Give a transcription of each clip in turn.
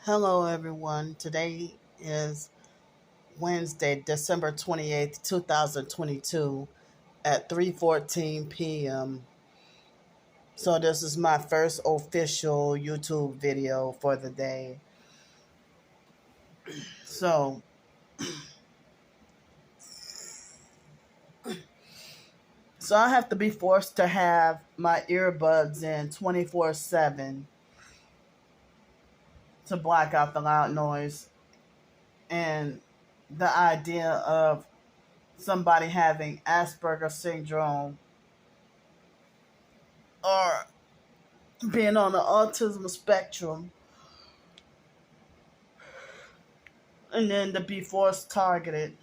Hello, everyone. Today is Wednesday, December 28th, 2022 at 3:14 p.m. So this is my first official YouTube video for the day. So, so I have to be forced to have my earbuds in 24/7 to block out the loud noise and the idea of somebody having Asperger's syndrome or being on the autism spectrum, and then to be forced targeted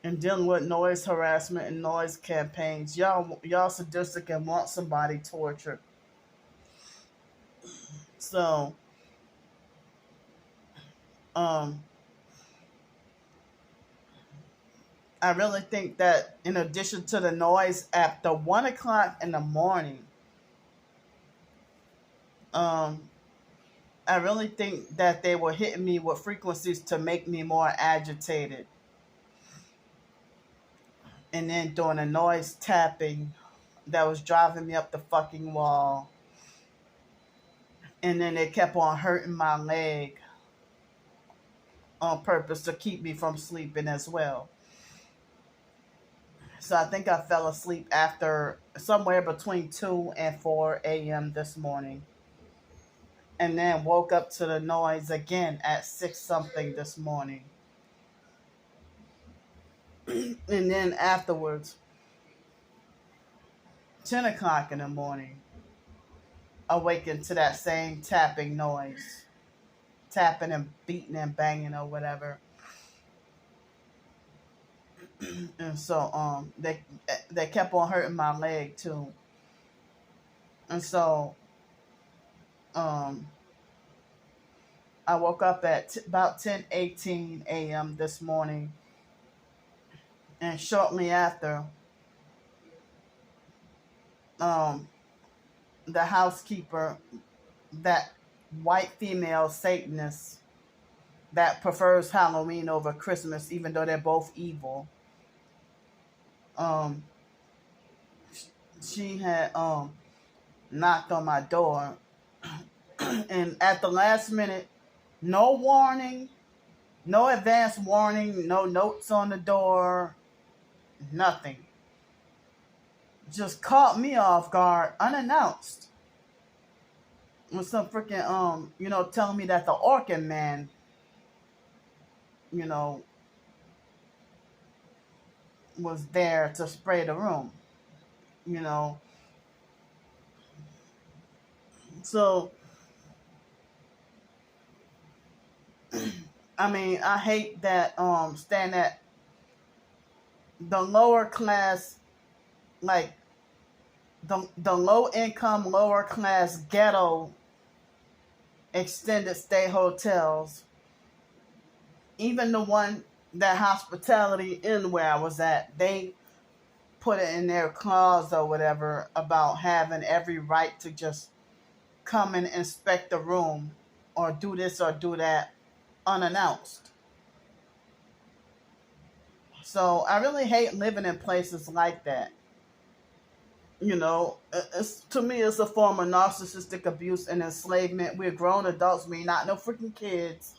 and dealing with noise harassment and noise campaigns. Y'all sadistic and want somebody tortured. So, um, I really think that in addition to the noise after 1 o'clock in the morning, um, I really think that they were hitting me with frequencies to make me more agitated. And then doing a noise tapping that was driving me up the fucking wall. And then they kept on hurting my leg on purpose to keep me from sleeping as well. So I think I fell asleep after somewhere between 2 and 4 a.m. this morning. And then woke up to the noise again at 6 something this morning. And then afterwards, 10 o'clock in the morning, awakened to that same tapping noise. Tapping and beating and banging or whatever. And so they kept on hurting my leg too. And so I woke up at about 10:18 a.m. this morning, and shortly after, the housekeeper, that white female Satanist that prefers Halloween over Christmas, even though they're both evil, um, she had knocked on my door, and at the last minute, no warning, no advance warning, no notes on the door, nothing. Just caught me off guard, unannounced. With some freaking, telling me that the Orkin man, you know, was there to spray the room, you know. So, I mean, I hate that staying at the lower class, like the low income, lower class ghetto extended stay hotels, even the one that Hospitality Inn where I was at, they put it in their clause or whatever about having every right to just come and inspect the room or do this or do that unannounced. So I really hate living in places like that. To me, it's a form of narcissistic abuse and enslavement. We're grown adults, we're not no freaking kids.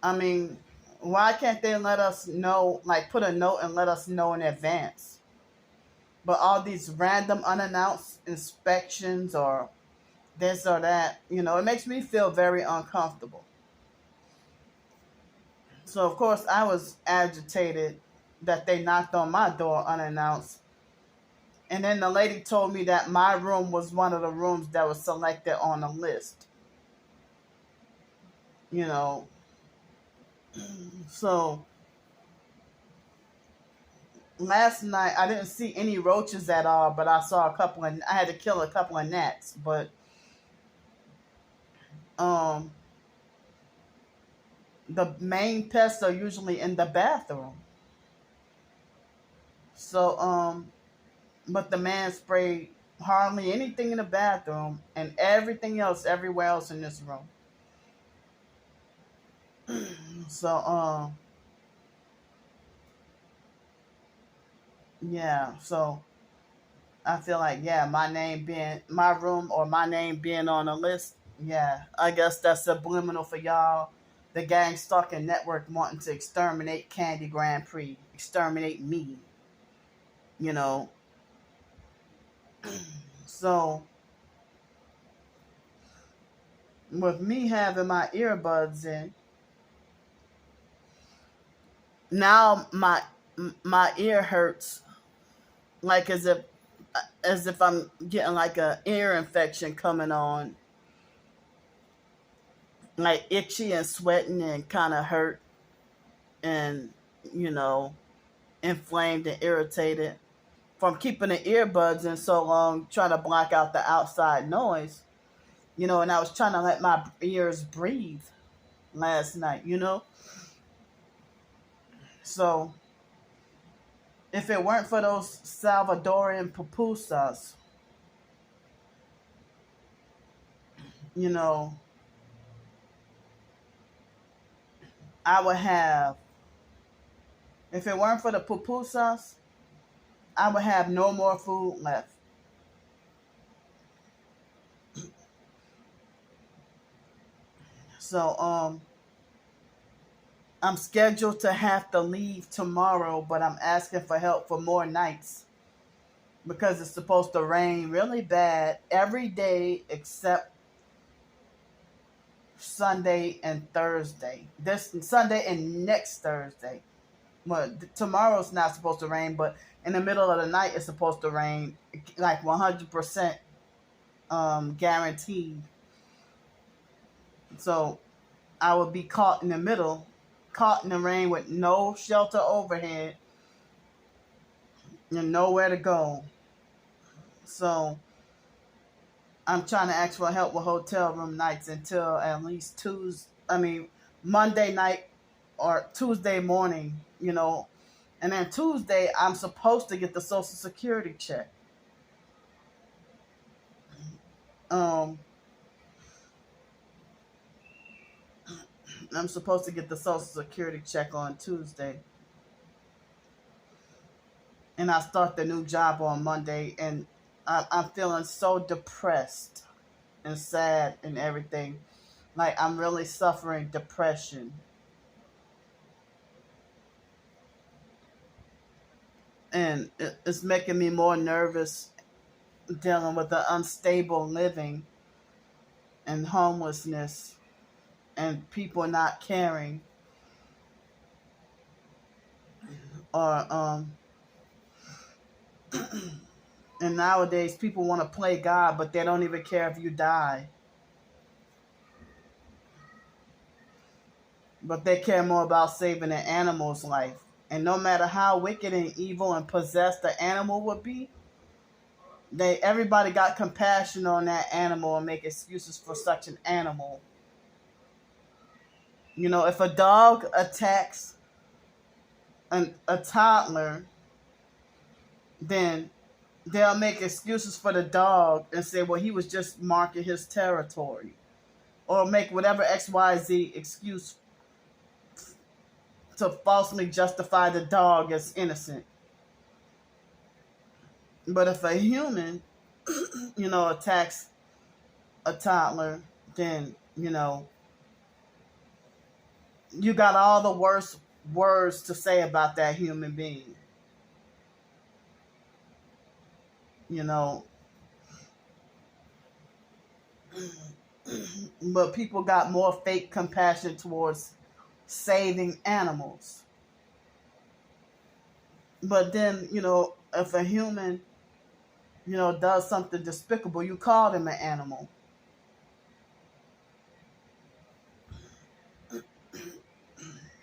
I mean, why can't they let us know, like put a note and let us know in advance? But all these random unannounced inspections or this or that, it makes me feel very uncomfortable. So, of course, I was agitated that they knocked on my door unannounced. And then the lady told me that my room was one of the rooms that was selected on the list. So last night I didn't see any roaches at all, but I saw a couple, and I had to kill a couple of gnats. But the main pests are usually in the bathroom. So but the man sprayed hardly anything in the bathroom, and everything else everywhere else in this room. So yeah, so I feel like, yeah, my name being my room or my name being on a list, yeah, I guess that's subliminal for y'all. The gang stalking network wanting to exterminate Candy Grandpre, exterminate me, you know. So with me having my earbuds in, now my ear hurts, like as if I'm getting like a ear infection coming on, like itchy and sweating and kind of hurt, and you know, inflamed and irritated from keeping the earbuds in so long, trying to block out the outside noise, and I was trying to let my ears breathe last night, So if it weren't for those Salvadorian pupusas, you know, I would have, if it weren't for the pupusas, I would have no more food left. So, I'm scheduled to have to leave tomorrow, but I'm asking for help for more nights because it's supposed to rain really bad every day except Sunday and Thursday. This Sunday and next Thursday. Well, tomorrow's not supposed to rain, but in the middle of the night it's supposed to rain, like 100% guaranteed. So I would be caught in the middle, caught in the rain with no shelter overhead and nowhere to go. So I'm trying to ask for help with hotel room nights until at least Monday night or Tuesday morning, And then Tuesday, I'm supposed to get the Social Security check. Um, I'm supposed to get the Social Security check on Tuesday. And I start the new job on Monday, and I'm feeling so depressed and sad and everything. Like, I'm really suffering depression. And it's making me more nervous dealing with the unstable living and homelessness and people not caring, or and nowadays people want to play God, but they don't even care if you die, but they care more about saving an animal's life. And no matter how wicked and evil and possessed the animal would be, everybody got compassion on that animal and make excuses for such an animal. If a dog attacks a toddler, then they'll make excuses for the dog and say, well, he was just marking his territory. Or make whatever XYZ excuse to falsely justify the dog as innocent. But if a human, attacks a toddler, then, you got all the worst words to say about that human being. But people got more fake compassion towards saving animals. But then, if a human, does something despicable, you call them an animal.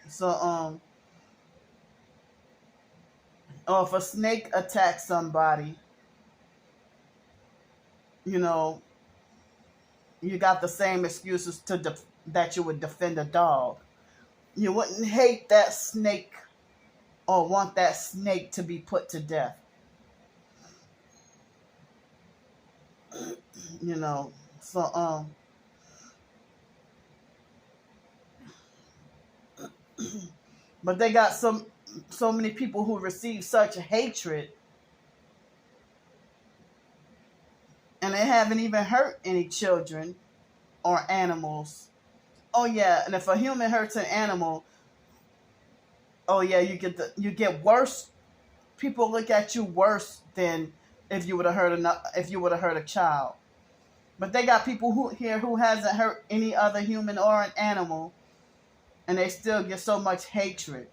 So, or if a snake attacks somebody, you got the same excuses that you would defend a dog. You wouldn't hate that snake or want that snake to be put to death. you know. So but they got so many people who receive such hatred, and they haven't even hurt any children or animals. Oh yeah, and if a human hurts an animal, oh yeah, you get worse. People look at you worse than if you would have hurt a child. But they got people who hasn't hurt any other human or an animal, and they still get so much hatred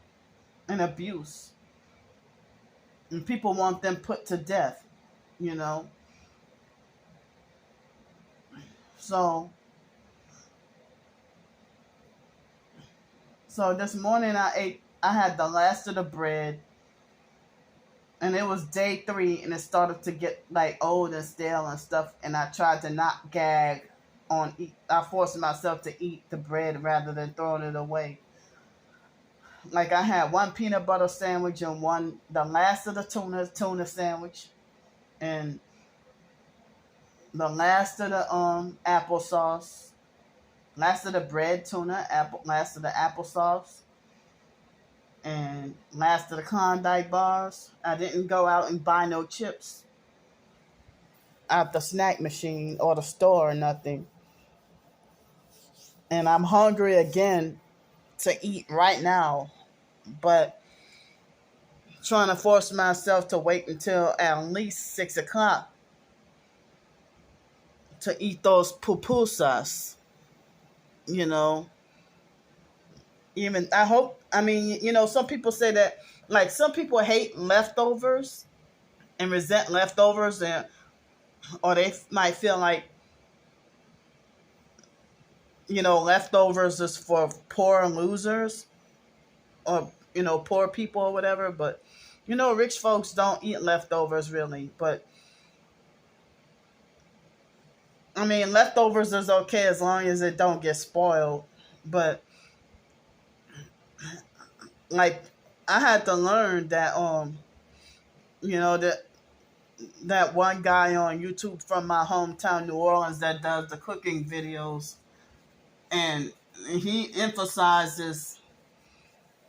and abuse, and people want them put to death. You know, so this morning I had the last of the bread, and it was day 3, and it started to get like old and stale and stuff, and I tried to not gag on eat. I forced myself to eat the bread rather than throwing it away. Like I had one peanut butter sandwich and the last of the tuna sandwich, and the last of the applesauce, last of the bread, tuna, last of the applesauce, and last of the Klondike bars. I didn't go out and buy no chips at the snack machine or the store or nothing. And I'm hungry again to eat right now, but trying to force myself to wait until at least 6 o'clock to eat those pupusas. You know, even I hope. I mean, some people say that, like, some people hate leftovers and resent leftovers, or they might feel like, leftovers is for poor losers, or poor people or whatever. But rich folks don't eat leftovers really. But I mean, leftovers is okay as long as it don't get spoiled. But like, I had to learn that that one guy on YouTube from my hometown, New Orleans, that does the cooking videos, and he emphasizes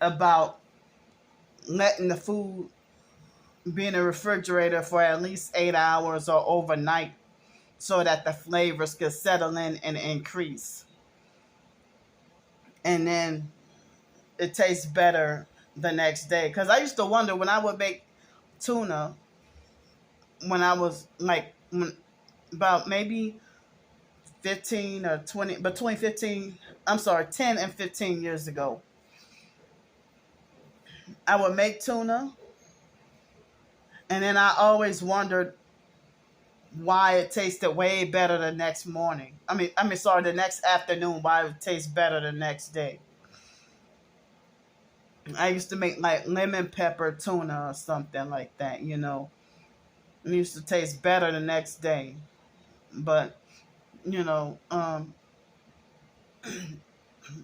about letting the food be in the refrigerator for at least 8 hours or overnight, so that the flavors could settle in and increase. And then it tastes better the next day. Because I used to wonder when I would make tuna, when I was like, about maybe 15 or 20, between 15, I'm sorry, 10 and 15 years ago, I would make tuna, and then I always wondered why it tasted way better the next morning. Sorry, the next afternoon, why it tastes better the next day. I used to make like lemon pepper tuna or something like that, It used to taste better the next day. But,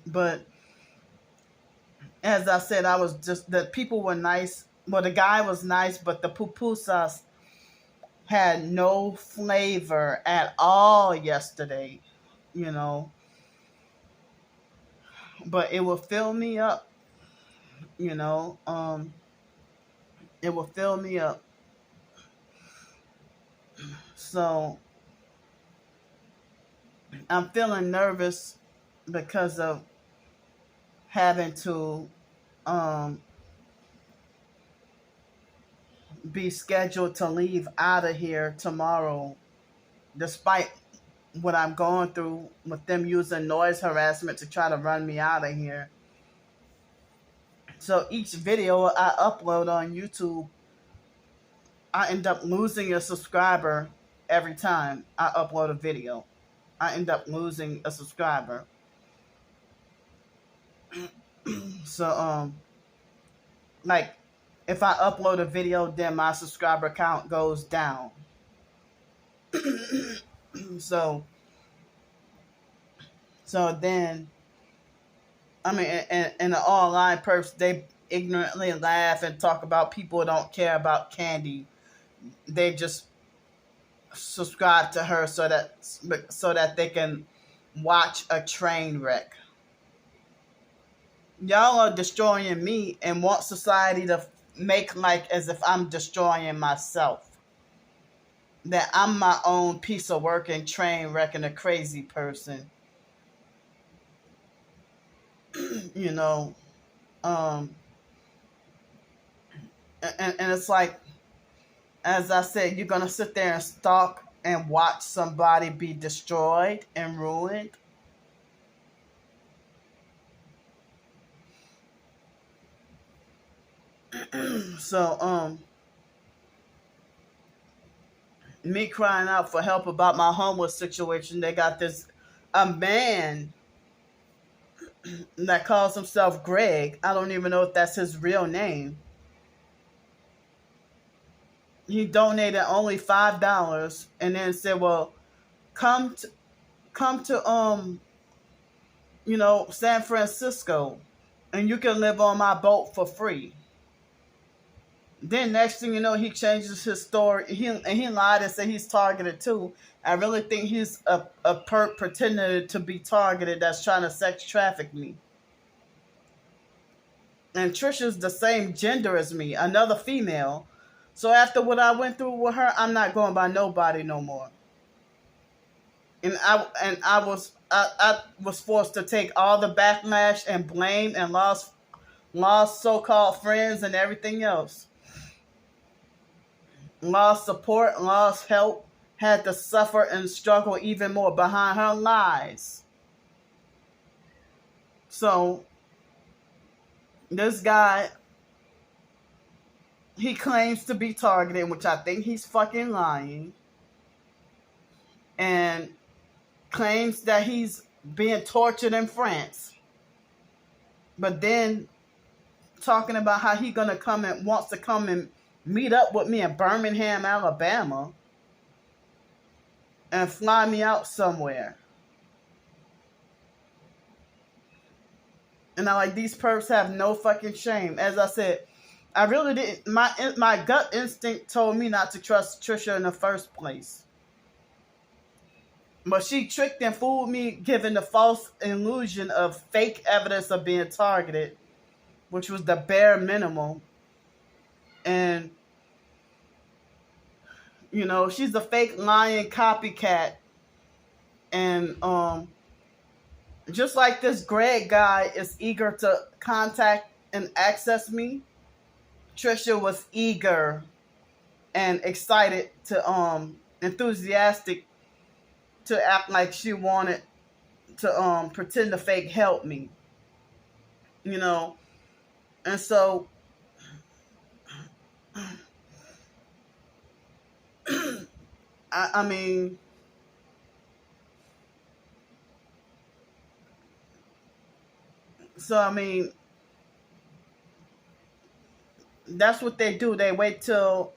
but as I said, the people were nice. Well, the guy was nice, but the pupusas had no flavor at all yesterday, But it will fill me up, it will fill me up. So I'm feeling nervous because of having to be scheduled to leave out of here tomorrow, despite what I'm going through with them using noise harassment to try to run me out of here. So each video I upload on YouTube, I end up losing a subscriber every time I upload a video. I end up losing a subscriber. So, like, if I upload a video, then my subscriber count goes down. So then, and the online perps, they ignorantly laugh and talk about people who don't care about candy. They just subscribe to her so that they can watch a train wreck. Y'all are destroying me and want society to make like as if I'm destroying myself. That I'm my own piece of work and train wreck and a crazy person. You know, um, and it's like, as I said, you're gonna sit there and stalk and watch somebody be destroyed and ruined. So, me crying out for help about my homeless situation, they got this a man that calls himself Greg. I don't even know if that's his real name. He donated only $5 and then said, "Well, come to come to San Francisco, and you can live on my boat for free." Then next thing you know, he changes his story. He lied and said he's targeted too. I really think he's a perp pretending to be targeted that's trying to sex traffic me. And Trisha's the same gender as me, another female. So after what I went through with her, I'm not going by nobody no more. And I was forced to take all the backlash and blame and lost so-called friends and everything else. Lost support, lost help, had to suffer and struggle even more behind her lies. So this guy, he claims to be targeted, which I think he's fucking lying, and claims that he's being tortured in France. But then talking about how he gonna come and wants to come and meet up with me in Birmingham, Alabama, and fly me out somewhere. And I like, these perps have no fucking shame. As I said, I really didn't. My gut instinct told me not to trust Trisha in the first place. But she tricked and fooled me, giving the false illusion of fake evidence of being targeted, which was the bare minimum. And, she's a fake lying copycat. And just like this Greg guy is eager to contact and access me, Trisha was eager and excited to enthusiastic to act like she wanted to pretend to fake help me. And so I mean, that's what they do. They wait till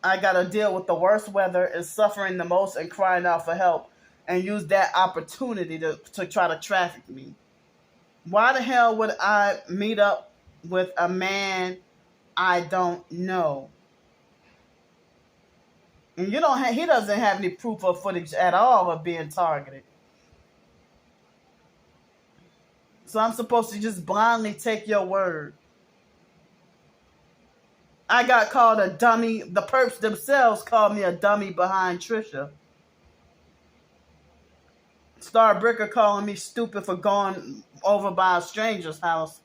I gotta deal with the worst weather and suffering the most and crying out for help, and use that opportunity to try to traffic me. Why the hell would I meet up with a man I don't know? And he doesn't have any proof or footage at all of being targeted. So I'm supposed to just blindly take your word. I got called a dummy. The perps themselves called me a dummy behind Trisha. Star Bricker calling me stupid for going over by a stranger's house.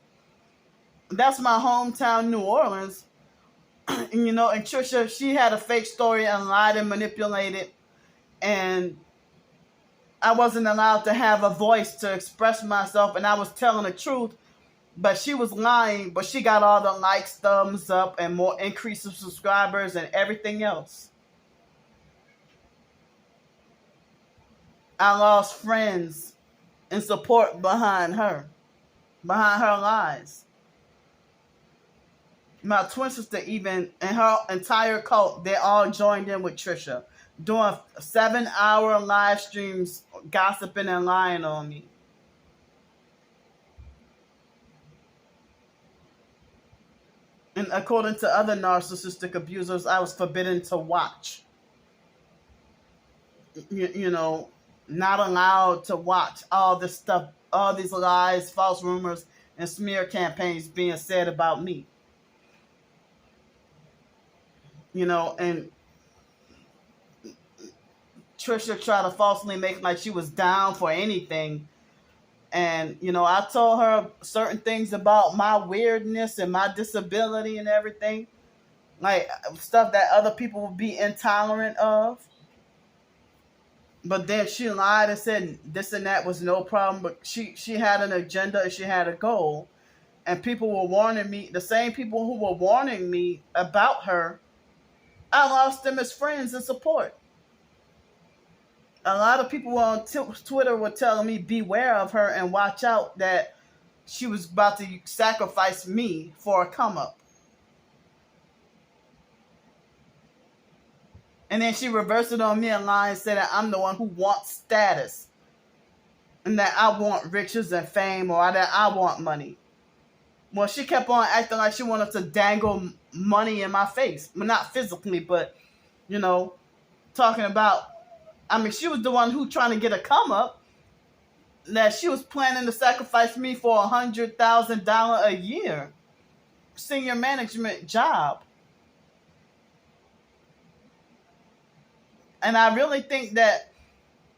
That's my hometown, New Orleans. And Trisha, she had a fake story and lied and manipulated. And I wasn't allowed to have a voice to express myself. And I was telling the truth. But she was lying, but she got all the likes, thumbs up, and more increase of subscribers and everything else. I lost friends and support behind her lies. My twin sister even, and her entire cult, they all joined in with Trisha, doing 7-hour live streams, gossiping and lying on me. And according to other narcissistic abusers, I was forbidden to watch. you know, not allowed to watch all this stuff, all these lies, false rumors, and smear campaigns being said about me. You know, and Trisha tried to falsely make like she was down for anything. And, you know, I told her certain things about my weirdness and my disability and everything. Like stuff that other people would be intolerant of. But then she lied and said this and that was no problem. But she had an agenda and she had a goal. And people were warning me, the same people who were warning me about her, I lost them as friends and support. A lot of people on Twitter were telling me beware of her and watch out that she was about to sacrifice me for a come up. And then she reversed it on me and lied and said that I'm the one who wants status and that I want riches and fame or that I want money. Well, she kept on acting like she wanted to dangle money in my face. Well, not physically, but, you know, talking about, I mean, she was the one who trying to get a come up, that she was planning to sacrifice me for $100,000 a year senior management job. And I really think that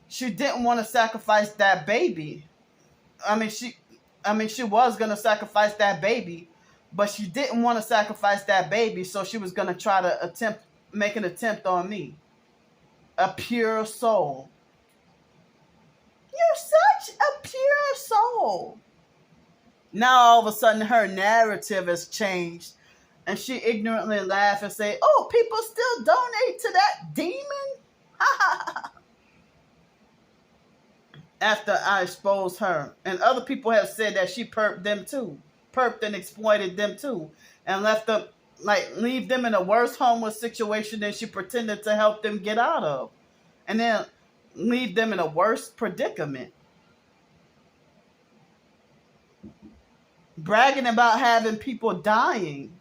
she didn't want to sacrifice that baby. I mean, she was going to sacrifice that baby, but she didn't want to sacrifice that baby, so she was going to try to make an attempt on me. A pure soul. You're such a pure soul. Now all of a sudden her narrative has changed and she ignorantly laughed and say, oh, people still donate to that demon? After I exposed her. And other people have said that she perped them too. Perped and exploited them too. And left them, leave them in a worse homeless situation than she pretended to help them get out of. And then leave them in a worse predicament. Bragging about having people dying.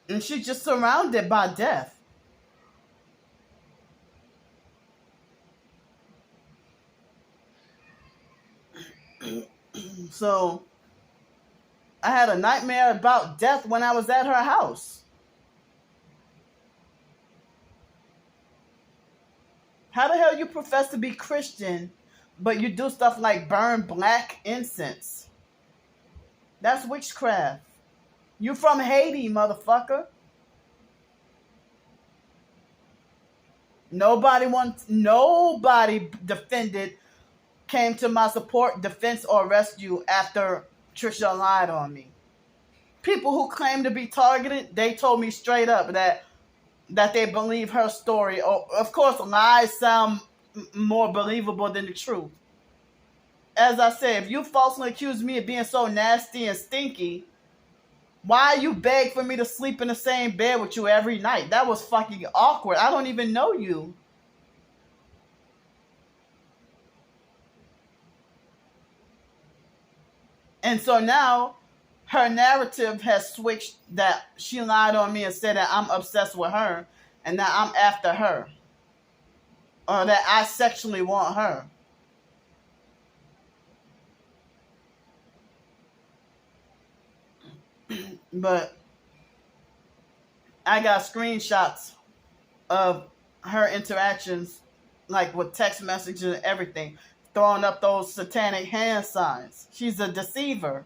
And she's just surrounded by death. So I had a nightmare about death when I was at her house. How the hell you profess to be Christian, but you do stuff like burn black incense? That's witchcraft. You from Haiti, motherfucker. Nobody defended, came to my support, defense, or rescue after Trisha lied on me. People who claim to be targeted, they told me straight up that they believe her story. Of course, lies sound more believable than the truth. As I said, if you falsely accuse me of being so nasty and stinky, why you beg for me to sleep in the same bed with you every night? That was fucking awkward. I don't even know you. And so now her narrative has switched, that she lied on me and said that I'm obsessed with her and that I'm after her. Or that I sexually want her. But I got screenshots of her interactions, like with text messages and everything, throwing up those satanic hand signs. She's a deceiver.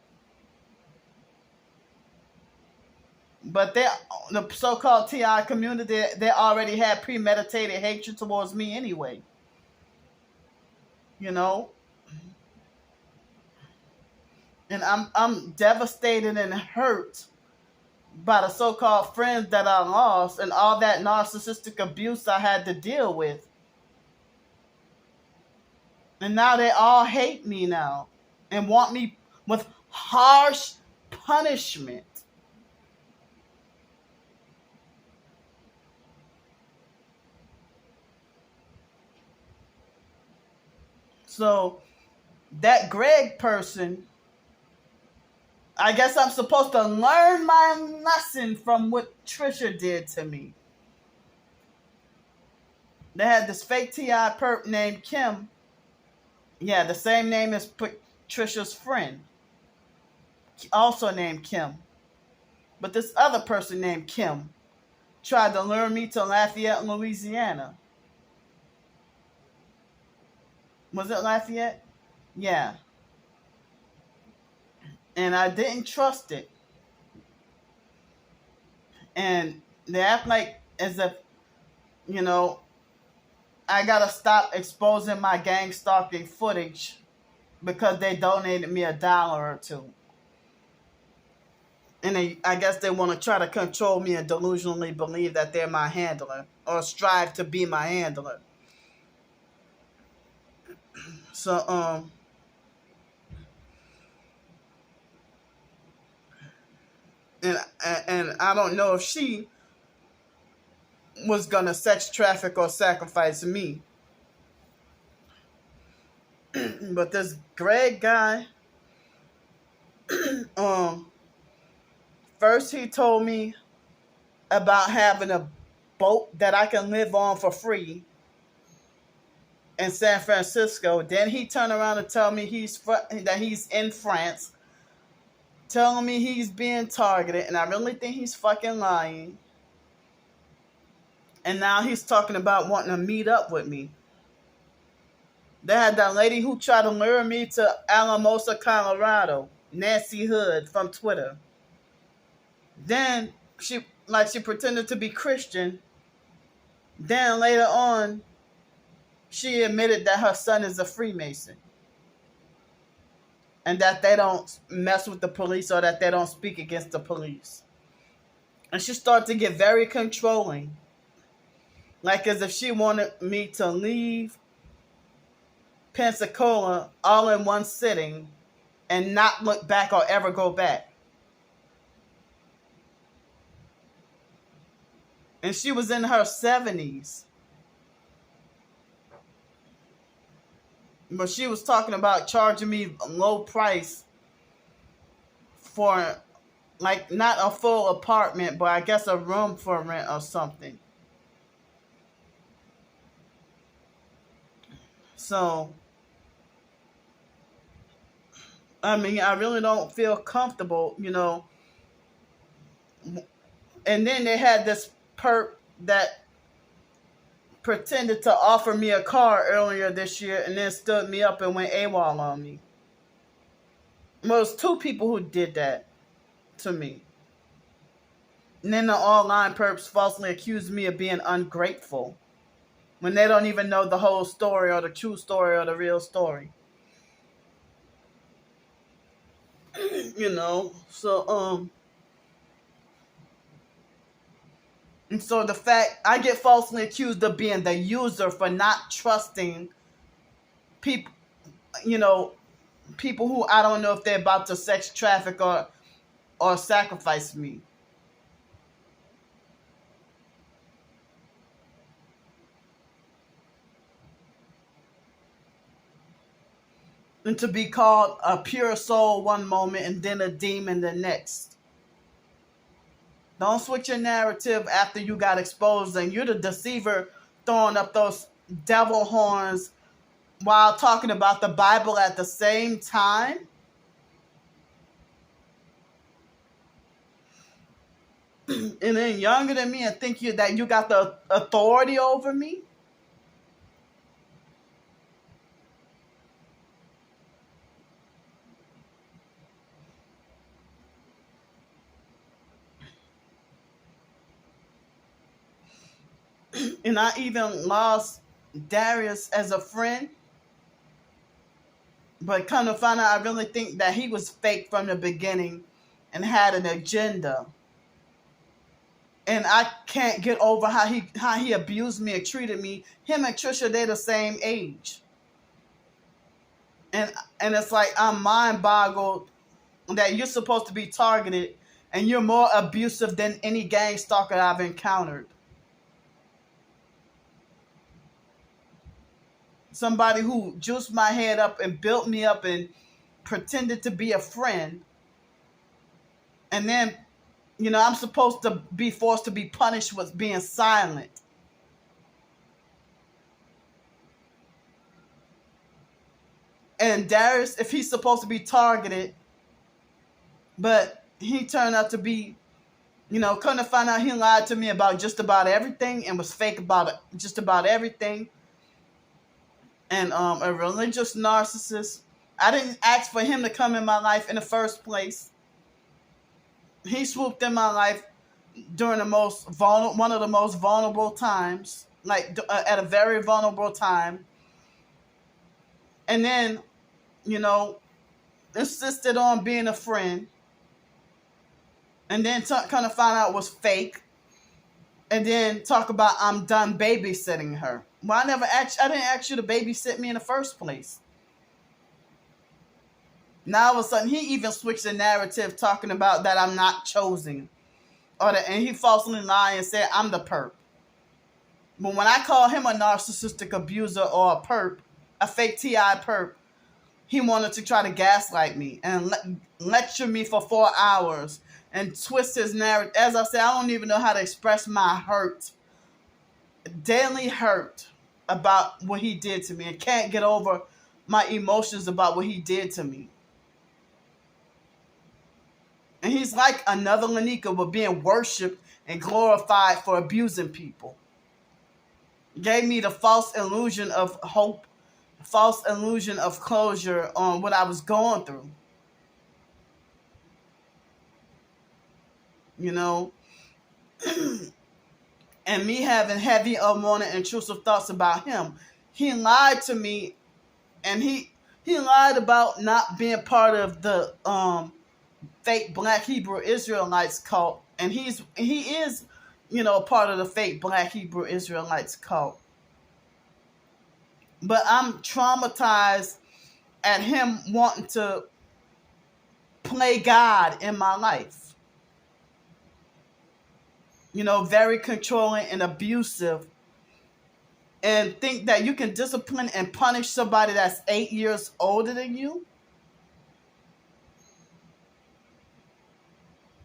But the so-called TI community, they already had premeditated hatred towards me anyway. You know? And I'm devastated and hurt by the so-called friends that I lost and all that narcissistic abuse I had to deal with. And now they all hate me now and want me with harsh punishment. So that Greg person, I guess I'm supposed to learn my lesson from what Trisha did to me. They had this fake TI perp named Kim. Yeah, the same name as Trisha's friend, also named Kim. But this other person named Kim tried to lure me to Lafayette, Louisiana. Was it Lafayette? Yeah. And I didn't trust it. And they act like as if, you know, I gotta stop exposing my gang stalking footage because they donated me $1 or $2. And I guess they want to try to control me and delusionally believe that they're my handler or strive to be my handler. So, and I don't know if she was gonna sex traffic or sacrifice me. But this Greg guy, first he told me about having a boat that I can live on for free in San Francisco. Then he turned around and told me that he's in France, telling me he's being targeted, and I really think he's fucking lying. And now he's talking about wanting to meet up with me. They had that lady who tried to lure me to Alamosa, Colorado, Nancy Hood from Twitter. Then she pretended to be Christian. Then later on, she admitted that her son is a Freemason. And that they don't mess with the police or that they don't speak against the police. And she started to get very controlling. Like as if she wanted me to leave Pensacola all in one sitting and not look back or ever go back. And she was in her 70s. But she was talking about charging me a low price for, like, not a full apartment, but I guess a room for rent or something. So, I mean, I really don't feel comfortable, you know. And then they had this perp that pretended to offer me a car earlier this year and then stood me up and went AWOL on me. Well, it was 2 people who did that to me. And then the online perps falsely accused me of being ungrateful when they don't even know the whole story or the true story or the real story. You know, so, and so the fact I get falsely accused of being the user for not trusting people, you know, people who I don't know if they're about to sex traffic or sacrifice me. And to be called a pure soul one moment and then a demon the next. Don't switch your narrative after you got exposed and you're the deceiver throwing up those devil horns while talking about the Bible at the same time. And then younger than me and think that you got the authority over me. And I even lost Darius as a friend. But come to find out, I really think that he was fake from the beginning and had an agenda. And I can't get over how he abused me and treated me. Him and Trisha, they're the same age. And it's like I'm mind boggled that you're supposed to be targeted and you're more abusive than any gang stalker I've encountered. Somebody who juiced my head up and built me up and pretended to be a friend And then, I'm supposed to be forced to be punished with being silent. And Darius, if he's supposed to be targeted, but he turned out to be, couldn't find out he lied to me about just about everything and was fake about it, just about everything. And a religious narcissist. I didn't ask for him to come in my life in the first place. He swooped in my life during one of the most vulnerable times, like at a very vulnerable time. And then, insisted on being a friend. And then kind of find out it was fake. And then talk about I'm done babysitting her. Well, I didn't ask you to babysit me in the first place. Now all of a sudden, he even switched the narrative talking about that I'm not chosen. And he falsely lied and said I'm the perp. But when I call him a narcissistic abuser or a perp, a fake TI perp, he wanted to try to gaslight me and lecture me for 4 hours and twist his narrative. As I said, I don't even know how to express my hurt, daily hurt about what he did to me, and can't get over my emotions about what he did to me. And he's like another Lanika with being worshipped and glorified for abusing people. Gave me the false illusion of hope, false illusion of closure on what I was going through. And me having heavy, unwanted, intrusive thoughts about him. He lied to me, and he lied about not being part of the fake Black Hebrew Israelites cult, and he is, part of the fake Black Hebrew Israelites cult. But I'm traumatized at him wanting to play God in my life. Very controlling and abusive, and think that you can discipline and punish somebody that's 8 years older than you.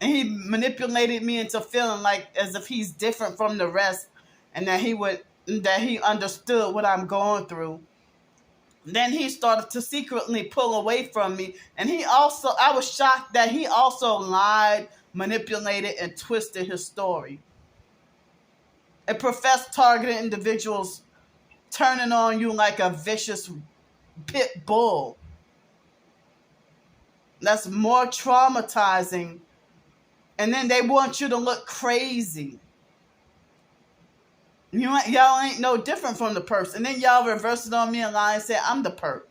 And he manipulated me into feeling like as if he's different from the rest, and that he understood what I'm going through. Then he started to secretly pull away from me. And I was shocked that he also lied, manipulated, and twisted his story. It professed targeting individuals, turning on you like a vicious pit bull. That's more traumatizing. And then they want you to look crazy. Y'all ain't no different from the person. And then y'all reverse it on me and lie and say I'm the perp.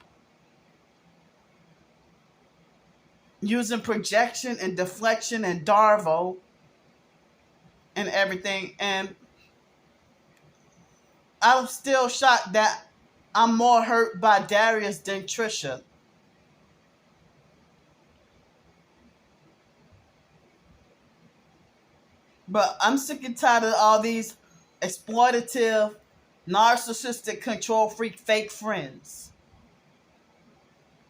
Using projection and deflection and Darvo and everything. And I'm still shocked that I'm more hurt by Darius than Trisha. But I'm sick and tired of all these exploitative, narcissistic, control freak, fake friends.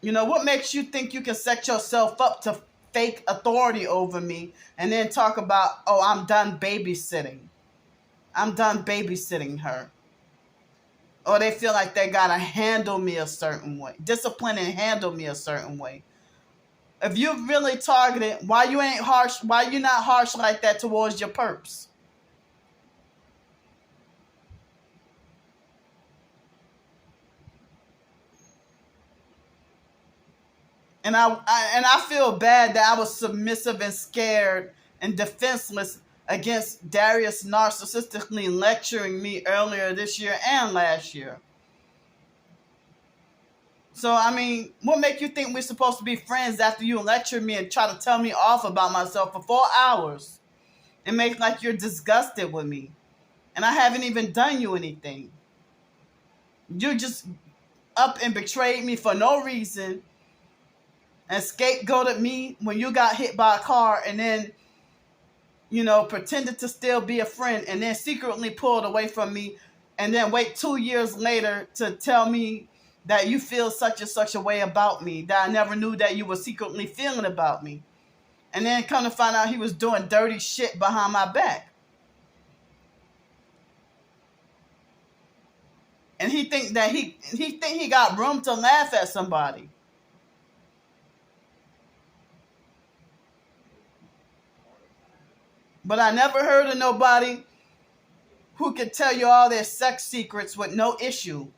What makes you think you can set yourself up to fake authority over me and then talk about, oh, I'm done babysitting. I'm done babysitting her. Or they feel like they gotta handle me a certain way, discipline and handle me a certain way. If you're really targeted, why you not harsh like that towards your perps? And I feel bad that I was submissive and scared and defenseless against Darius narcissistically lecturing me earlier this year and last year. So, what make you think we're supposed to be friends after you lecture me and try to tell me off about myself for 4 hours and make like you're disgusted with me? And I haven't even done you anything. You just up and betrayed me for no reason and scapegoated me when you got hit by a car, and then, pretended to still be a friend, and then secretly pulled away from me, and then wait 2 years later to tell me that you feel such and such a way about me that I never knew that you were secretly feeling about me. And then come to find out he was doing dirty shit behind my back. And he think that he got room to laugh at somebody. But I never heard of nobody who could tell you all their sex secrets with no issue.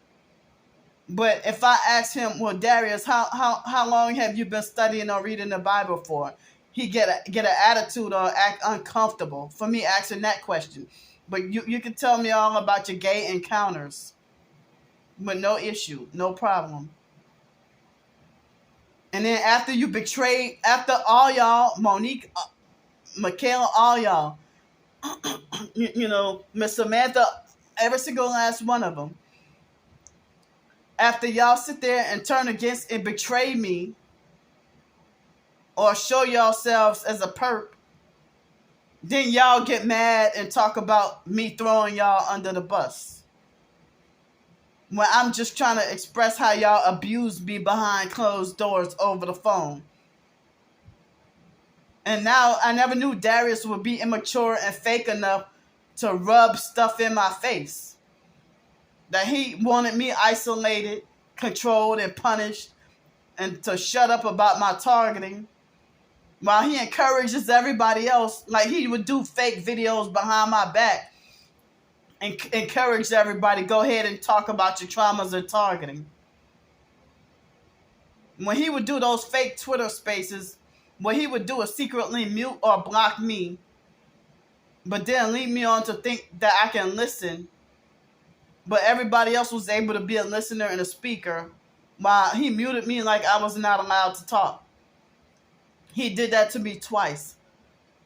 But if I ask him, well, Darius, how long have you been studying or reading the Bible for? He get an attitude or act uncomfortable for me asking that question. But you can tell me all about your gay encounters with no issue, no problem. And then after you betrayed, after all y'all, Monique, Michaela, all y'all, you know, Miss Samantha, every single last one of them, after y'all sit there and turn against and betray me or show yourselves as a perp, then y'all get mad and talk about me throwing y'all under the bus. When I'm just trying to express how y'all abused me behind closed doors over the phone. And now I never knew Darius would be immature and fake enough to rub stuff in my face. That he wanted me isolated, controlled, and punished, and to shut up about my targeting, while he encourages everybody else, like he would do fake videos behind my back and encourage everybody, go ahead and talk about your traumas and targeting. When he would do those fake Twitter spaces, what he would do is secretly mute or block me, but then lead me on to think that I can listen. But everybody else was able to be a listener and a speaker, while he muted me like I was not allowed to talk. He did that to me twice.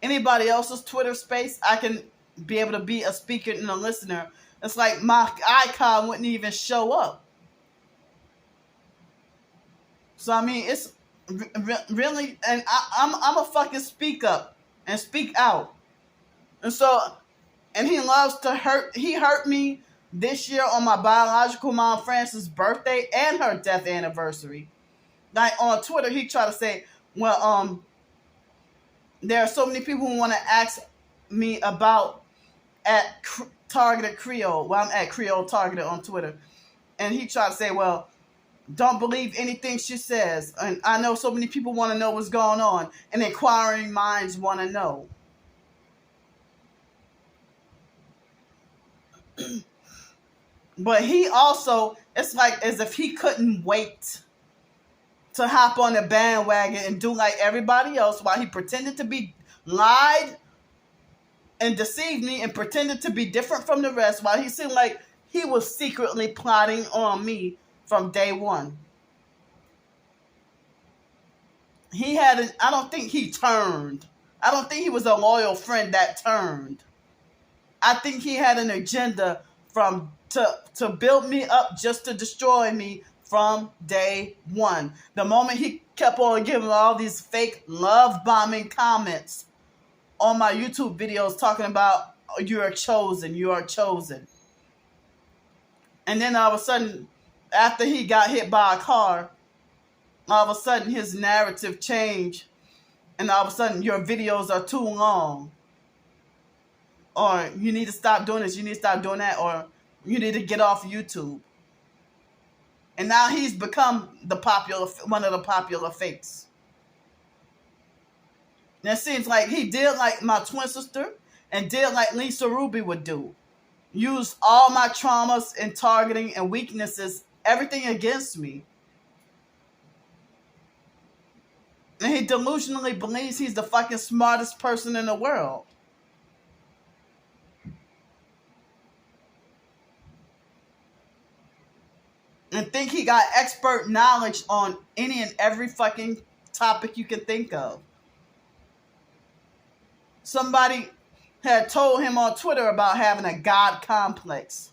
Anybody else's Twitter space, I can be able to be a speaker and a listener. It's like my icon wouldn't even show up. So I mean, it's really, and I'm a fucking speak up and speak out. And so, and he loves to hurt. He hurt me this year on my biological mom Frances' birthday and her death anniversary. Like on Twitter, he tried to say, well, there are so many people who want to ask me about at Targeted Creole. Well, I'm at Creole Targeted on Twitter. And he tried to say, well, don't believe anything she says. And I know so many people want to know what's going on. And inquiring minds want to know. But he also, it's like as if he couldn't wait to hop on the bandwagon and do like everybody else, while he pretended to be lied and deceived me and pretended to be different from the rest, while he seemed like he was secretly plotting on me from day one. I don't think he turned. I don't think he was a loyal friend that turned. I think he had an agenda to build me up just to destroy me from day one. The moment he kept on giving all these fake love bombing comments on my YouTube videos talking about, you are chosen, you are chosen. And then all of a sudden, after he got hit by a car, all of a sudden his narrative changed. And all of a sudden your videos are too long. Or you need to stop doing this, you need to stop doing that, or you need to get off YouTube. And now he's become one of the popular fakes. And it seems like he did like my twin sister and did like Lisa Ruby would do. Use all my traumas and targeting and weaknesses, everything against me. And he delusionally believes he's the fucking smartest person in the world. And think he got expert knowledge on any and every fucking topic you can think of. Somebody had told him on Twitter about having a God complex.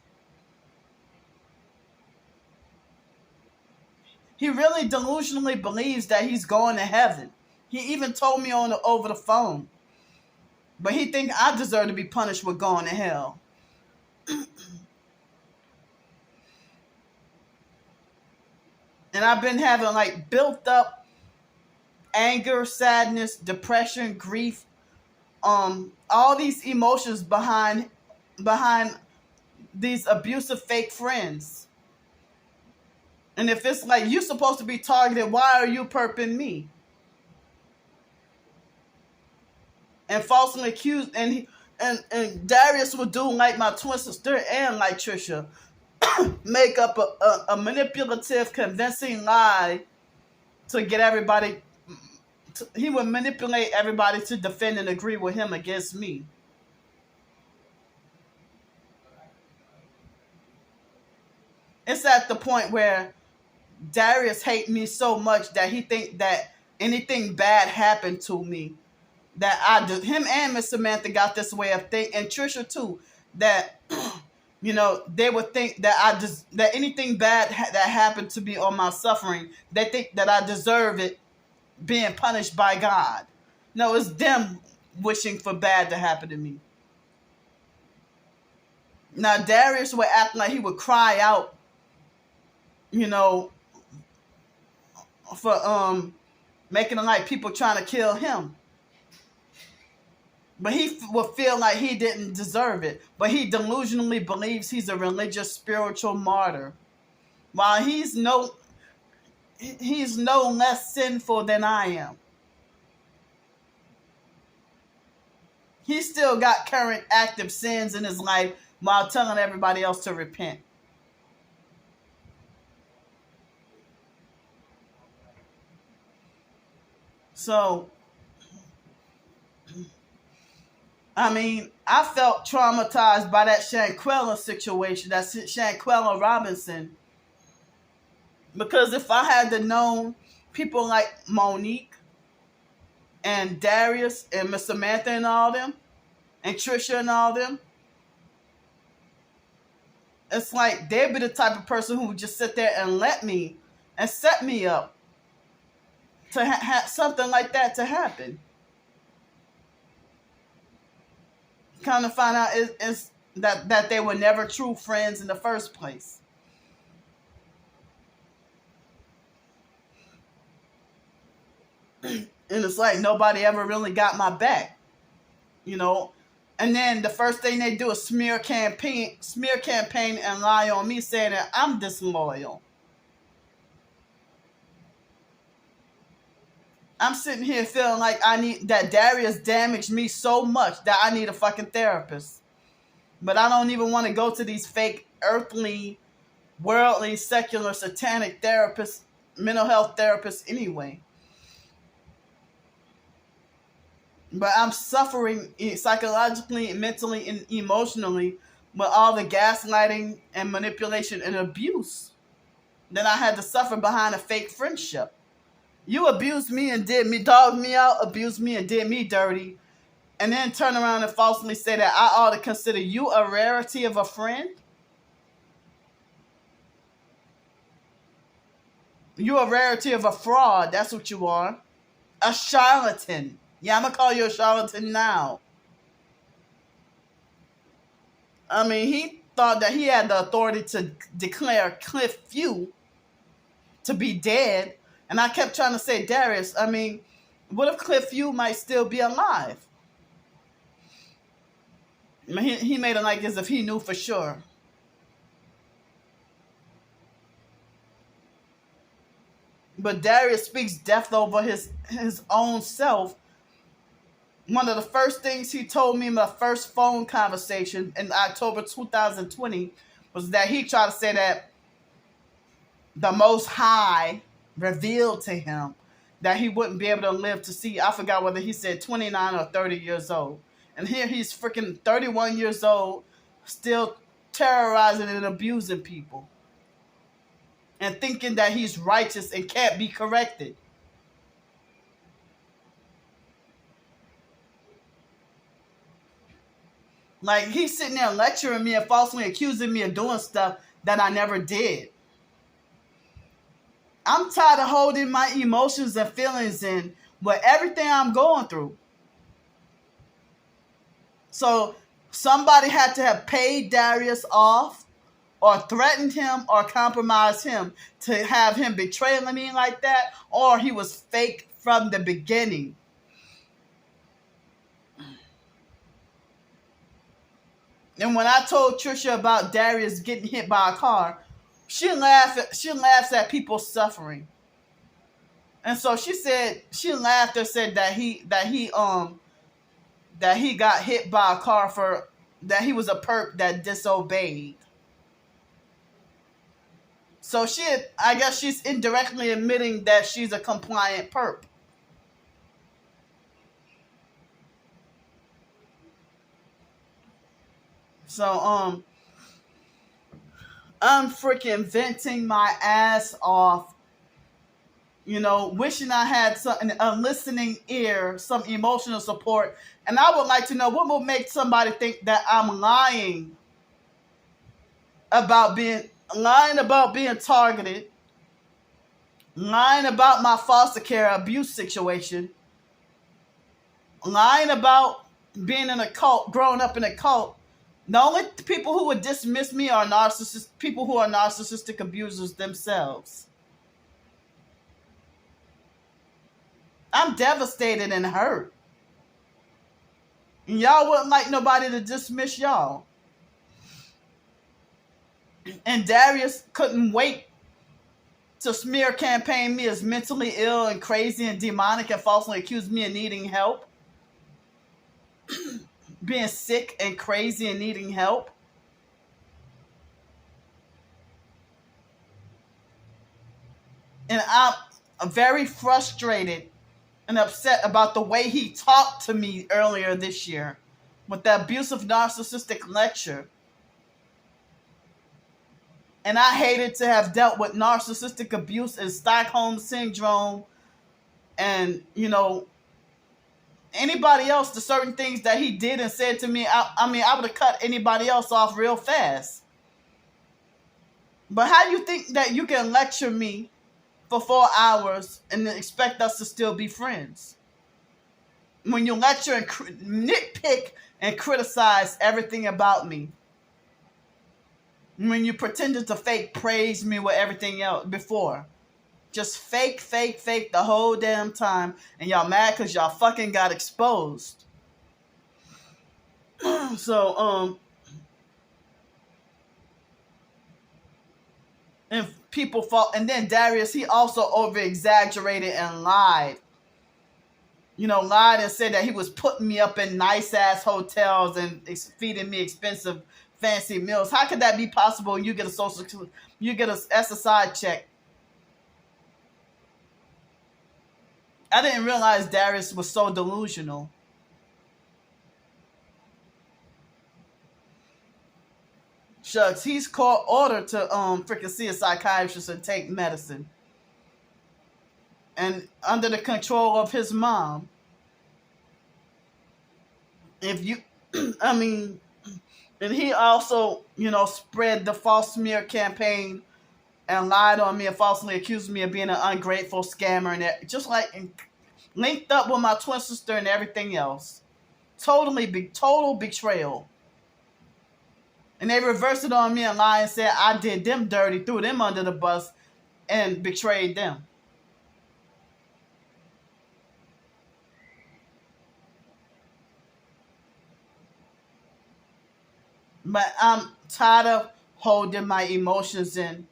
He really delusionally believes that he's going to heaven. He even told me over the phone. But he thinks I deserve to be punished with going to hell. And I've been having like built up anger, sadness, depression, grief, all these emotions behind these abusive fake friends. And if it's like you're supposed to be targeted, why are you perping me? And falsely accused, and Darius would do like my twin sister and like Trisha, make up a manipulative, convincing lie to get everybody. He would manipulate everybody to defend and agree with him against me. It's at the point where Darius hates me so much that he think that anything bad happened to me, that him and Miss Samantha got this way of thinking, and Trisha too, that they would think that that anything bad that happened to me or my suffering, they think that I deserve it being punished by God. No, it's them wishing for bad to happen to me. Now Darius would act like he would cry out, for making it like people trying to kill him. But he would feel like he didn't deserve it. But he delusionally believes he's a religious, spiritual martyr. While he's no less sinful than I am. He's still got current active sins in his life while telling everybody else to repent. So, I mean, I felt traumatized by that Shanquella situation, that Shanquella Robinson. Because if I had to know people like Monique and Darius and Miss Samantha and all them, and Trisha and all them, it's like they'd be the type of person who would just sit there and let me and set me up to have something like that to happen. Kind of find out is that they were never true friends in the first place. And it's like nobody ever really got my back, And then the first thing they do is smear campaign and lie on me, saying that I'm disloyal. I'm sitting here feeling like that Darius damaged me so much that I need a fucking therapist. But I don't even want to go to these fake, earthly, worldly, secular, satanic therapists, mental health therapists anyway. But I'm suffering psychologically, mentally, and emotionally with all the gaslighting and manipulation and abuse that I had to suffer behind a fake friendship. You abused me and dogged me out, abused me and did me dirty, and then turn around and falsely say that I ought to consider you a rarity of a friend? You a rarity of a fraud, that's what you are. A charlatan. Yeah, I'm going to call you a charlatan now. I mean, he thought that he had the authority to declare Cliff Few to be dead. And I kept trying to say, Darius, I mean, what if Cliff Few might still be alive? I mean, he made it like as if he knew for sure. But Darius speaks death over his own self. One of the first things he told me in my first phone conversation in October 2020 was that he tried to say that the Most High revealed to him that he wouldn't be able to live to see, I forgot whether he said 29 or 30 years old. And here he's freaking 31 years old, still terrorizing and abusing people. And thinking that he's righteous and can't be corrected. Like, he's sitting there lecturing me and falsely accusing me of doing stuff that I never did. I'm tired of holding my emotions and feelings in with everything I'm going through. So somebody had to have paid Darius off or threatened him or compromised him to have him betray me like that, or he was fake from the beginning. And when I told Trisha about Darius getting hit by a car, she laughs at people suffering. And so she laughed and said that he got hit by a car for that he was a perp that disobeyed. So I guess she's indirectly admitting that she's a compliant perp. So I'm freaking venting my ass off, wishing I had a listening ear, some emotional support. And I would like to know what will make somebody think that I'm lying about being targeted, lying about my foster care abuse situation, lying about being in a cult, growing up in a cult. The only people who would dismiss me are people who are narcissistic abusers themselves. I'm devastated and hurt. And y'all wouldn't like nobody to dismiss y'all. And Darius couldn't wait to smear campaign me as mentally ill and crazy and demonic and falsely accuse me of needing help. Being sick and crazy and needing help. And I'm very frustrated and upset about the way he talked to me earlier this year with the abusive narcissistic lecture. And I hated to have dealt with narcissistic abuse and Stockholm syndrome and, anybody else, the certain things that he did and said to me. I would have cut anybody else off real fast. But how you think that you can lecture me for 4 hours and then expect us to still be friends? When you lecture and nitpick and criticize everything about me. When you pretended to fake praise me with everything else before. Just fake the whole damn time. And y'all mad because y'all fucking got exposed. So, and people fall. And then Darius, he also over-exaggerated and lied. Lied and said that he was putting me up in nice-ass hotels and feeding me expensive, fancy meals. How could that be possible? You get a SSI check. I didn't realize Darius was so delusional. Shucks, he's ordered to freaking see a psychiatrist and take medicine. And under the control of his mom. And he also, spread the false smear campaign and lied on me and falsely accused me of being an ungrateful scammer and just linked up with my twin sister and everything else. Total betrayal. And they reversed it on me and lied and said I did them dirty, threw them under the bus, and betrayed them. But I'm tired of holding my emotions in.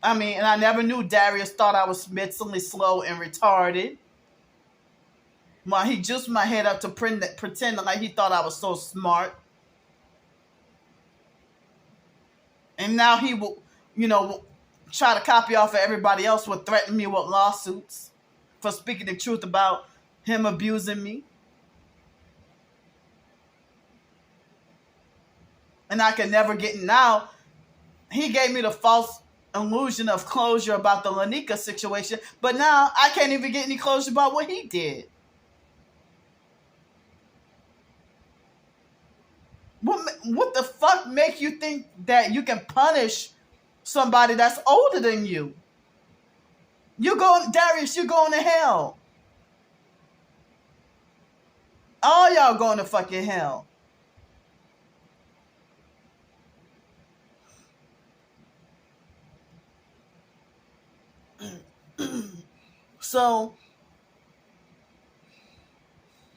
And I never knew Darius thought I was mentally slow and retarded. Well, he juiced my head up to pretend like he thought I was so smart. And now he will, try to copy off of everybody else, will threaten me with lawsuits for speaking the truth about him abusing me. And I can never get now. He gave me the false illusion of closure about the Lanika situation, but now I can't even get any closure about what he did. What the fuck make you think that you can punish somebody that's older than you? Darius, you're going to hell. All y'all going to fucking hell. So,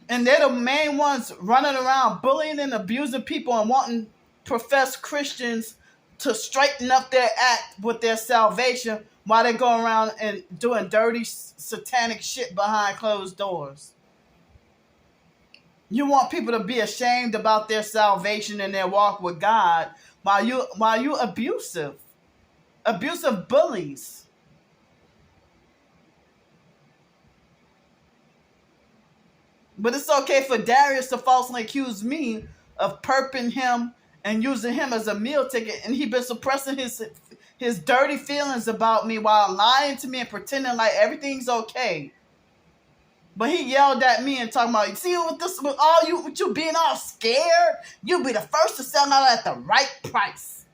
and they're the main ones running around bullying and abusing people and wanting professed Christians to straighten up their act with their salvation while they go around and doing dirty satanic shit behind closed doors. You want people to be ashamed about their salvation and their walk with God while you abusive bullies. But it's okay for Darius to falsely accuse me of perping him and using him as a meal ticket, and he been suppressing his dirty feelings about me while lying to me and pretending like everything's okay. But he yelled at me and talking about, see, with you being all scared, you'll be the first to sell out at the right price.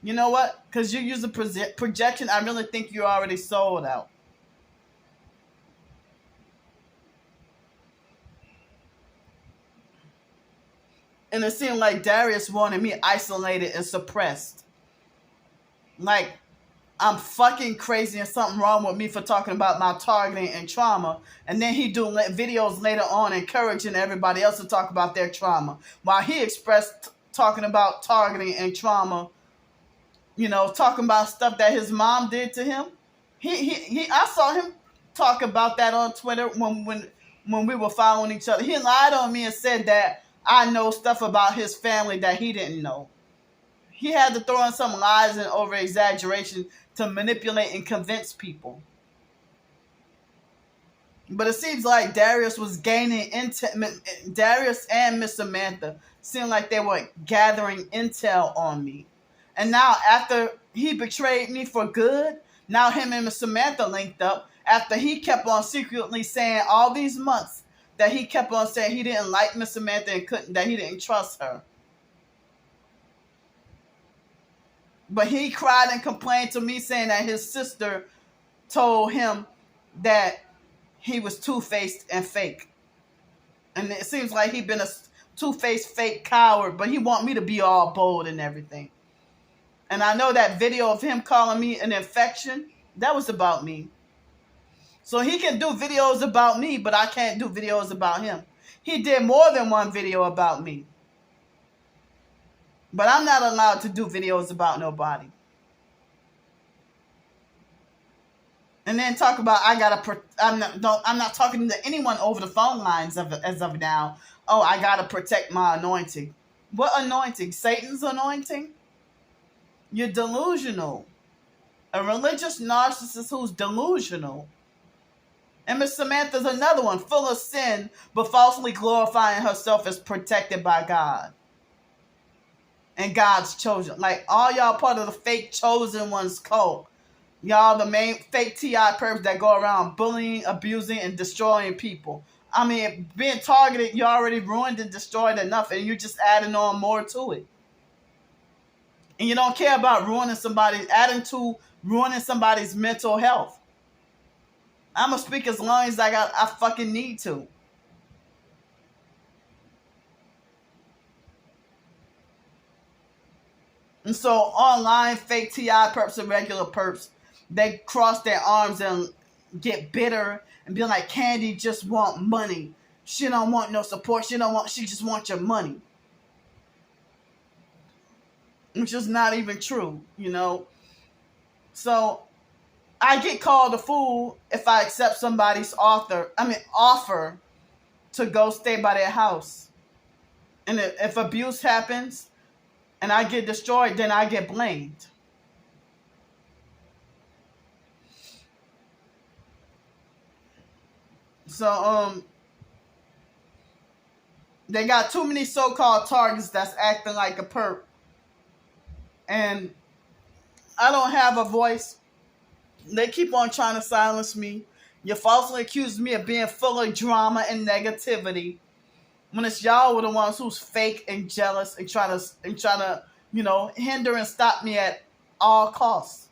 You know what? Because you use a projection, I really think you're already sold out. And it seemed like Darius wanted me isolated and suppressed. Like, I'm fucking crazy and something wrong with me for talking about my targeting and trauma. And then he do videos later on encouraging everybody else to talk about their trauma. While he expressed talking about targeting and trauma, you know, talking about stuff that his mom did to him. I saw him talk about that on Twitter when we were following each other. He lied on me and said that I know stuff about his family that he didn't know. He had to throw in some lies and over-exaggeration to manipulate and convince people. But it seems like Darius was gaining Darius and Miss Samantha seemed like they were gathering intel on me. And now after he betrayed me for good, now him and Miss Samantha linked up after he kept on secretly saying all these months that he kept on saying he didn't like Miss Samantha and that he didn't trust her. But he cried and complained to me saying that his sister told him that he was two-faced and fake. And it seems like he's been a two-faced fake coward, but he want me to be all bold and everything. And I know that video of him calling me an infection, that was about me. So he can do videos about me, but I can't do videos about him. He did more than one video about me. But I'm not allowed to do videos about nobody. And then talk about I'm not talking to anyone over the phone lines as of now. Oh, I gotta protect my anointing. What anointing? Satan's anointing? You're delusional. A religious narcissist who's delusional. And Miss Samantha's another one, full of sin, but falsely glorifying herself as protected by God. And God's chosen. Like, all y'all part of the fake chosen ones cult. Y'all the main fake TI perps that go around bullying, abusing, and destroying people. I mean, being targeted, you already ruined and destroyed enough, and you're just adding on more to it. And you don't care about ruining somebody's mental health. I'm going to speak as long as I fucking need to. And so online fake TI perps and regular perps, they cross their arms and get bitter and be like, Candy just want money. She don't want no support. She just wants your money. Which is not even true, you know. So I get called a fool if I accept somebody's offer to go stay by their house. And if abuse happens and I get destroyed, then I get blamed. So, they got too many so-called targets that's acting like a perp. And I don't have a voice. They keep on trying to silence me. You falsely accuse me of being full of drama and negativity, when it's y'all were the ones who's fake and jealous and trying to, you know, hinder and stop me at all costs.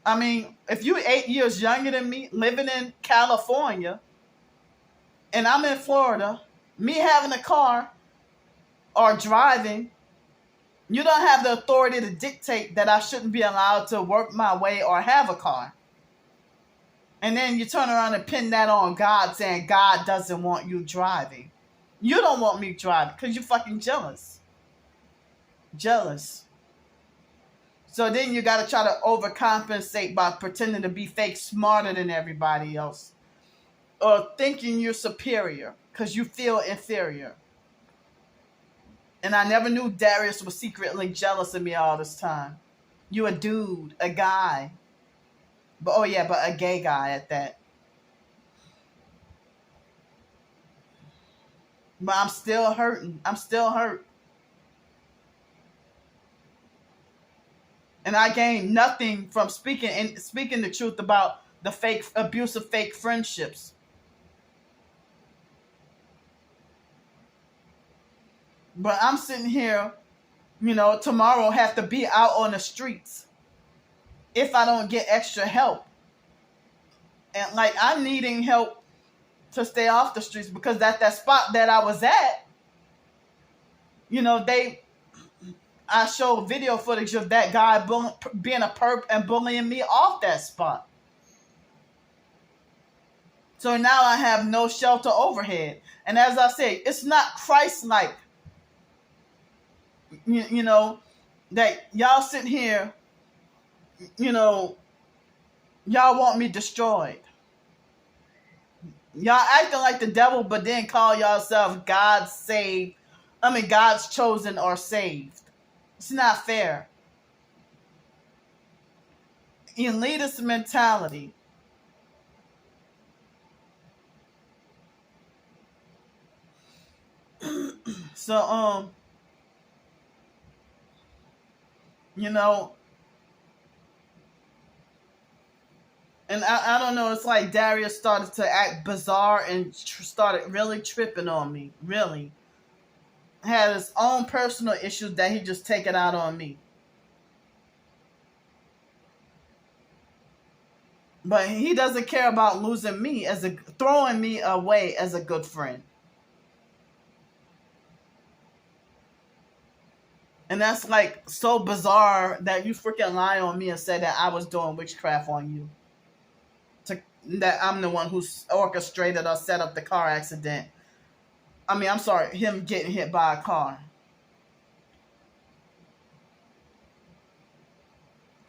I mean, if you're 8 years younger than me, living in California, and I'm in Florida, me having a car or driving You don't have the authority to dictate that I shouldn't be allowed to work my way or have a car. And then you turn around and pin that on God, saying God doesn't want you driving. You don't want me driving because you're fucking jealous. Jealous. So then you got to try to overcompensate by pretending to be fake smarter than everybody else. Or thinking you're superior because you feel inferior. And I never knew Darius was secretly jealous of me all this time. You a dude, a guy. But but a gay guy at that. But I'm still hurting. I'm still hurt. And I gained nothing from speaking the truth about the fake abusive fake friendships. But I'm sitting here, tomorrow have to be out on the streets if I don't get extra help. And like I'm needing help to stay off the streets because that spot that I was at, I showed video footage of that guy being a perp and bullying me off that spot. So now I have no shelter overhead. And as I say, it's not Christ-like, that y'all sit here, y'all want me destroyed. Y'all acting like the devil, but then call yourself God's chosen or saved. It's not fair. Elitist mentality. So, and I don't know, it's like Darius started to act bizarre and started really tripping on me. Really. Had his own personal issues that he just taken out on me. But he doesn't care about losing me throwing me away as a good friend. And that's like so bizarre that you freaking lie on me and say that I was doing witchcraft on you. That I'm the one who orchestrated or set up the car accident. I'm sorry, him getting hit by a car.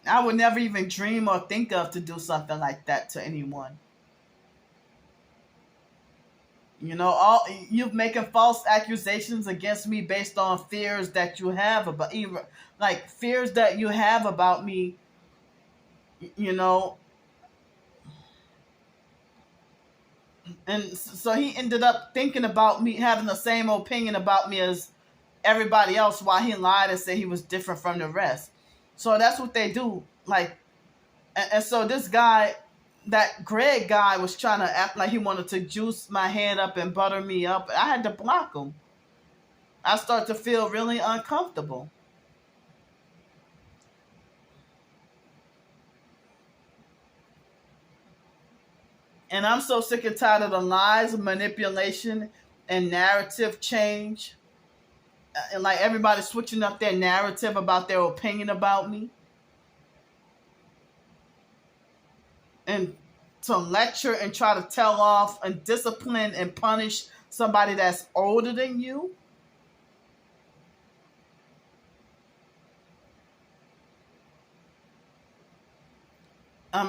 I would never even dream or think of to do something like that to anyone. You're making false accusations against me based on fears that you have about fears that you have about me, And so he ended up thinking about me, having the same opinion about me as everybody else, while he lied and said he was different from the rest. So that's what they do. And so this guy, that Greg guy, was trying to act like he wanted to juice my head up and butter me up. I had to block him. I started to feel really uncomfortable. And I'm so sick and tired of the lies, manipulation, and narrative change. And like everybody switching up their narrative about their opinion about me. And to lecture and try to tell off and discipline and punish somebody that's older than you. I'm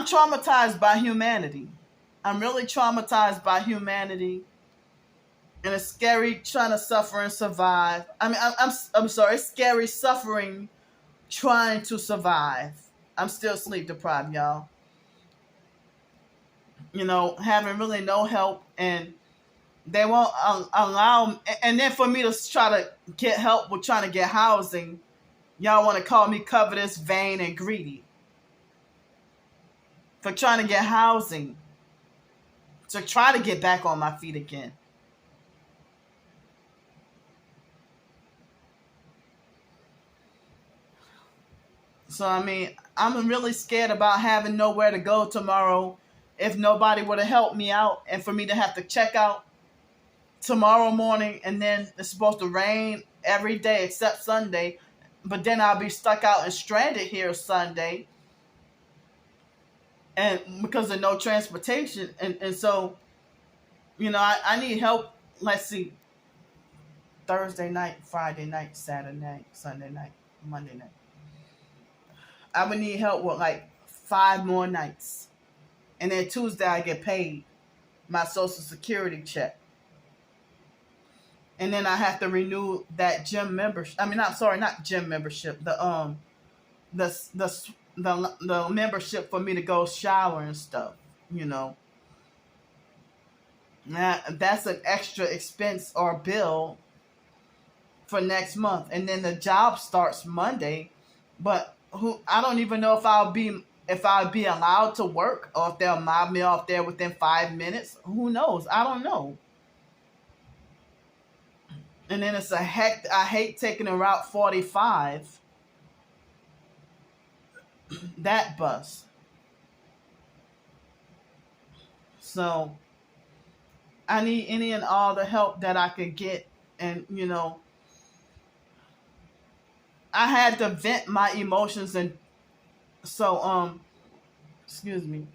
traumatized by humanity. I'm really traumatized by humanity. And it's scary trying to suffer and survive. I'm sorry, it's scary suffering trying to survive. I'm still sleep deprived, y'all. Having really no help, and they won't allow. And then for me to try to get help with trying to get housing, y'all want to call me covetous, vain, and greedy for trying to get housing, to try to get back on my feet again. So, I'm really scared about having nowhere to go tomorrow if nobody were to help me out and for me to have to check out tomorrow morning, and then it's supposed to rain every day except Sunday. But then I'll be stuck out and stranded here Sunday, and because of no transportation, and so I need help. Let's see, Thursday night, Friday night, Saturday night, Sunday night, Monday night. I would need help with like 5 more nights, and then Tuesday I get paid my Social Security check, and then I have to renew that gym membership. I mean, not gym membership. The the membership for me to go shower and stuff. You know, that's an extra expense or bill for next month, and then the job starts Monday. But I don't even know if I'll be allowed to work, or if they'll mob me off there within 5 minutes. Who knows? I don't know. And then it's I hate taking a Route 45, that bus. So I need any and all the help that I could get. And, I had to vent my emotions. And so, excuse me.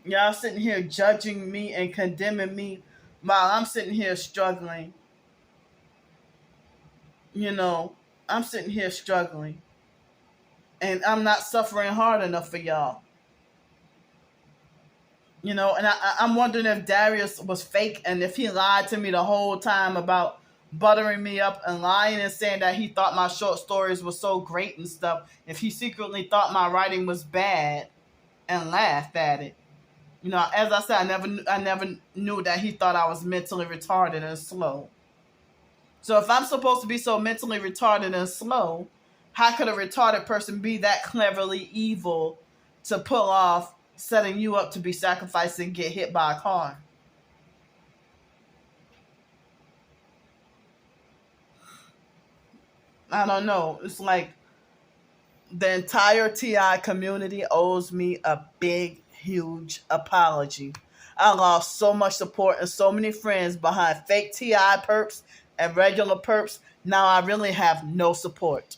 Y'all sitting here judging me and condemning me while I'm sitting here struggling. I'm sitting here struggling. And I'm not suffering hard enough for y'all. And I'm wondering if Darius was fake, and if he lied to me the whole time about buttering me up and lying and saying that he thought my short stories were so great and stuff. If he secretly thought my writing was bad and laughed at it. As I said, I never knew that he thought I was mentally retarded and slow. So if I'm supposed to be so mentally retarded and slow, how could a retarded person be that cleverly evil to pull off setting you up to be sacrificed and get hit by a car? I don't know. It's like the entire TI community owes me a big, huge apology. I lost so much support and so many friends behind fake TI perps and regular perps. Now I really have no support.